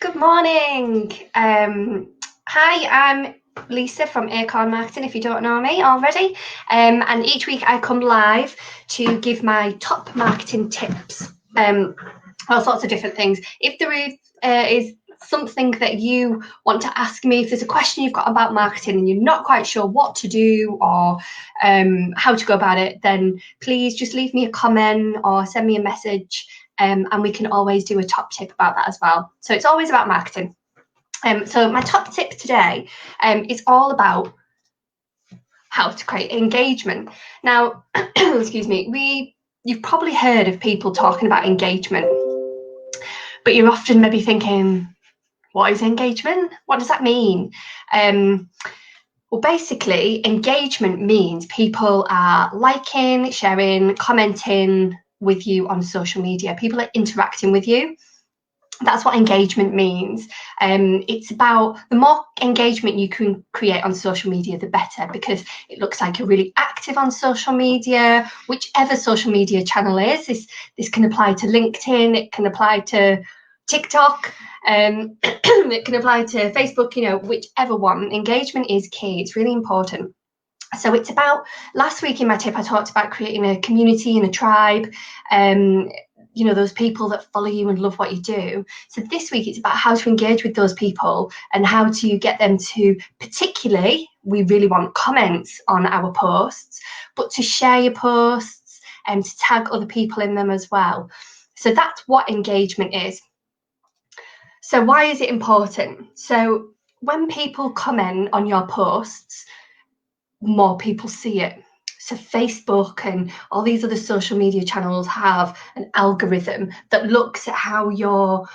Good morning. Hi, I'm Lisa from Acorn Marketing, if you don't know me already. And each week I come live to give my top marketing tips, all sorts of different things. If there is something that you want to ask me, if there's a question you've got about marketing and you're not quite sure what to do or how to go about it, then please just leave me a comment or send me a message. And we can always do a top tip about that as well. So it's always about marketing. So my top tip today is all about how to create engagement. Now, excuse me, you've probably heard of people talking about engagement, but you're often maybe thinking, what is engagement? What does that mean? Well, basically, engagement means people are liking, sharing, commenting with you on social media. People are interacting with you. That's what engagement means. It's about the more engagement you can create on social media, the better, because it looks like you're really active on social media, whichever social media channel is. This can apply to LinkedIn, it can apply to TikTok, it can apply to Facebook, whichever one. Engagement is key. It's really important. So it's about, last week in my tip, I talked about creating a community and a tribe, those people that follow you and love what you do. So this week it's about how to engage with those people and how to get them to, particularly, we really want comments on our posts, but to share your posts and to tag other people in them as well. So that's what engagement is. So why is it important? So when people comment on your posts, more people see it. So Facebook and all these other social media channels have an algorithm that looks at how you're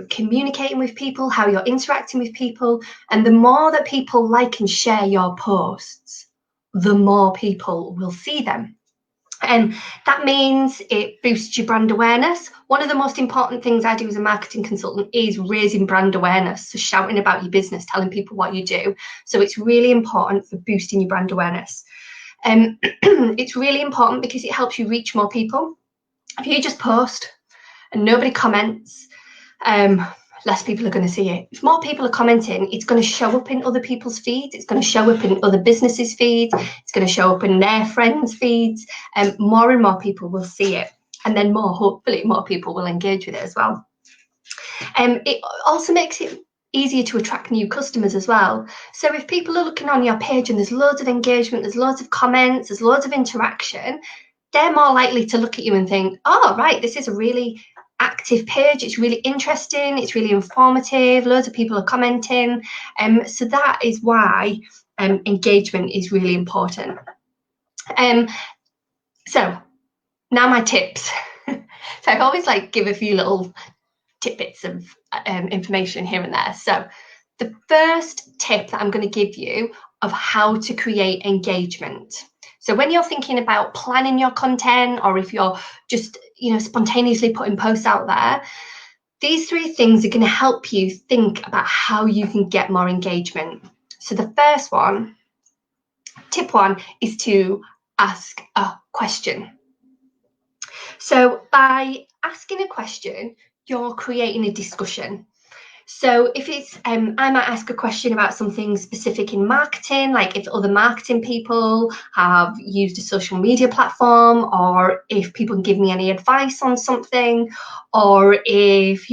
communicating with people, how you're interacting with people. And the more that people like and share your posts, the more people will see them. And that means it boosts your brand awareness. One of the most important things I do as a marketing consultant is raising brand awareness. So shouting about your business, telling people what you do. So it's really important for boosting your brand awareness. It's really important because it helps you reach more people. If you just post and nobody comments, less people are going to see it. If more people are commenting, it's going to show up in other people's feeds. It's going to show up in other businesses' feeds. It's going to show up in their friends' feeds. And more people will see it. And then hopefully more people will engage with it as well. It also makes it easier to attract new customers as well. So if people are looking on your page and there's loads of engagement, there's loads of comments, there's loads of interaction, they're more likely to look at you and think, oh, right, this is a really active page. It's really interesting. It's really informative. Loads of people are commenting. So that is why engagement is really important. So now my tips. So I always give a few little tidbits of information here and there. So the first tip that I'm going to give you of how to create engagement. So when you're thinking about planning your content, or if you're just, spontaneously putting posts out there, these three things are going to help you think about how you can get more engagement. So the first one, tip one, is to ask a question. So by asking a question, you're creating a discussion. So if it's, I might ask a question about something specific in marketing, like if other marketing people have used a social media platform, or if people can give me any advice on something, or if,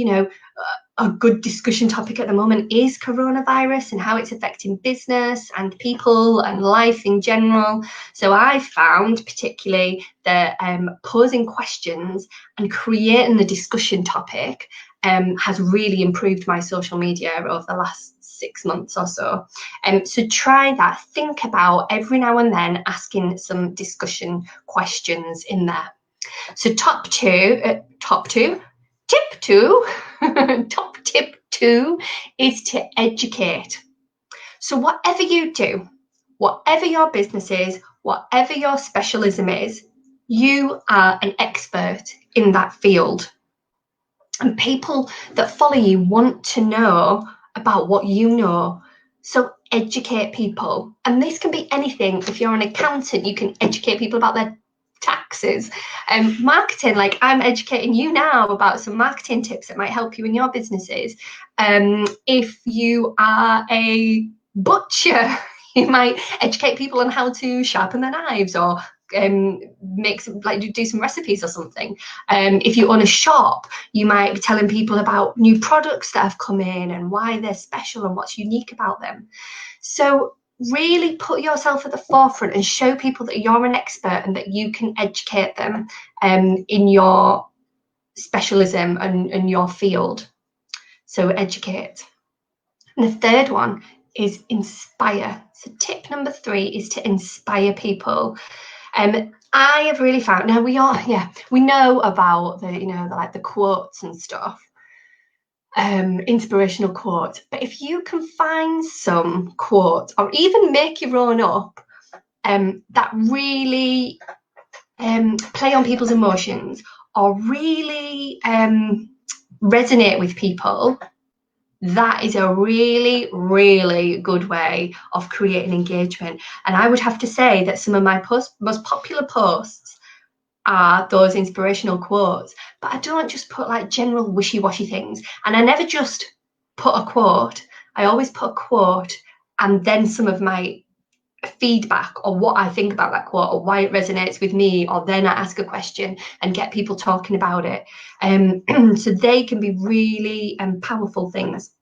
a good discussion topic at the moment is coronavirus and how it's affecting business and people and life in general. So I found particularly that posing questions and creating the discussion topic has really improved my social media over the last 6 months or so. So try that. Think about every now and then asking some discussion questions in there. So top tip two is to educate. So whatever you do, whatever your business is, whatever your specialism is, you are an expert in that field. And people that follow you want to know about what you know. So educate people. And this can be anything. If you're an accountant, you can educate people about their taxes. Marketing, like I'm educating you now about some marketing tips that might help you in your businesses. If you are a butcher, you might educate people on how to sharpen their knives, or make some, like do some recipes or something. If you own a shop, you might be telling people about new products that have come in and why they're special and what's unique about them. So really put yourself at the forefront and show people that you're an expert and that you can educate them in your specialism and your field. So educate. And the third one is inspire. So tip number 3 is to inspire people. I have really found, now we know about the quotes and stuff, inspirational quotes, but if you can find some quotes or even make your own up that really play on people's emotions or really resonate with people, that is a really, really good way of creating engagement. And I would have to say that some of my most popular posts are those inspirational quotes. But I don't just put like general wishy-washy things. And I never just put a quote. I always put a quote and then some of my feedback or what I think about that quote or why it resonates with me, or then I ask a question and get people talking about it. So they can be really powerful things.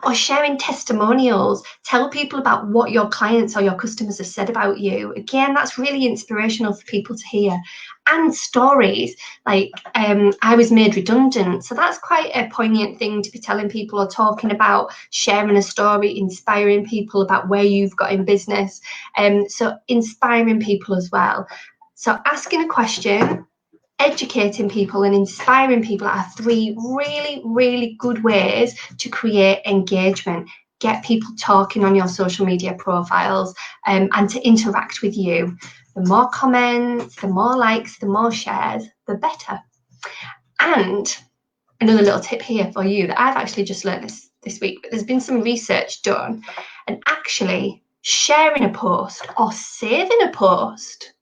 Or sharing testimonials, tell people about what your clients or your customers have said about you. Again, that's really inspirational for people to hear. And stories, like I was made redundant, so that's quite a poignant thing to be telling people or talking about, sharing a story, inspiring people about where you've got in business. So inspiring people as well. So asking a question, educating people and inspiring people are 3 really, really good ways to create engagement, get people talking on your social media profiles, and to interact with you. The more comments, the more likes, the more shares, the better. And another little tip here for you that I've actually just learned this week, but there's been some research done, and actually sharing a post or saving a post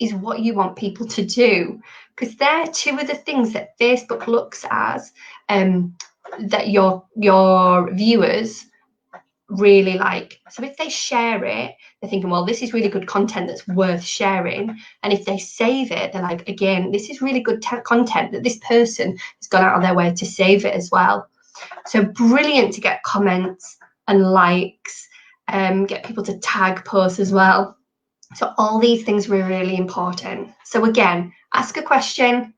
is what you want people to do, because they're 2 of the things that Facebook looks as that your viewers really like. So if they share it, they're thinking, well, this is really good content that's worth sharing. And if they save it, they're like, again, this is really good content that this person has gone out of their way to save it as well. So brilliant to get comments and likes, get people to tag posts as well. So all these things were really important. So again, ask a question,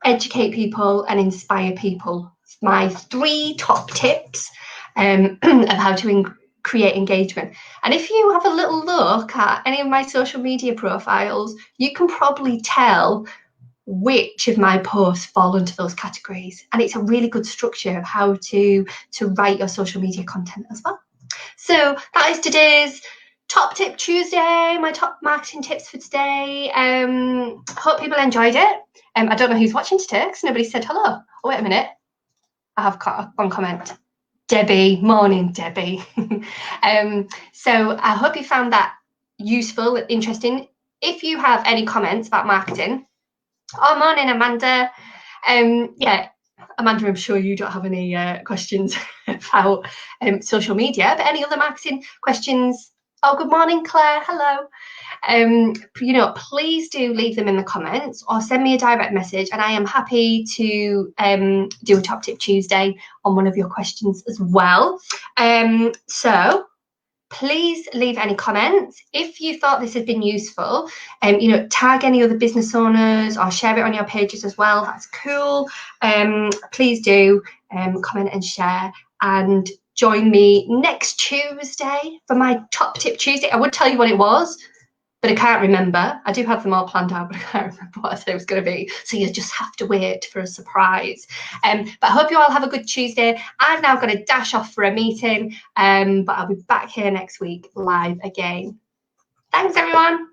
educate people, and inspire people. My 3 top tips of how to create engagement. And if you have a little look at any of my social media profiles, you can probably tell which of my posts fall into those categories. And it's a really good structure of how to write your social media content as well. So that is today's Top Tip Tuesday, my top marketing tips for today. Hope people enjoyed it. I don't know who's watching today because nobody said hello. Oh, wait a minute. I have got one comment. Debbie, morning, Debbie. So I hope you found that useful, interesting. If you have any comments about marketing, morning, Amanda. Amanda, I'm sure you don't have any questions about social media, but any other marketing questions? Oh, good morning, Claire. Hello. Please do leave them in the comments or send me a direct message, and I am happy to do a Top Tip Tuesday on one of your questions as well. So please leave any comments. If you thought this had been useful, tag any other business owners or share it on your pages as well. That's cool. Please do comment and share, and join me next Tuesday for my Top Tip Tuesday. I would tell you what it was, but I can't remember. I do have them all planned out, but I can't remember what I said it was going to be. So you just have to wait for a surprise. But I hope you all have a good Tuesday. I've now got to dash off for a meeting, but I'll be back here next week live again. Thanks, everyone.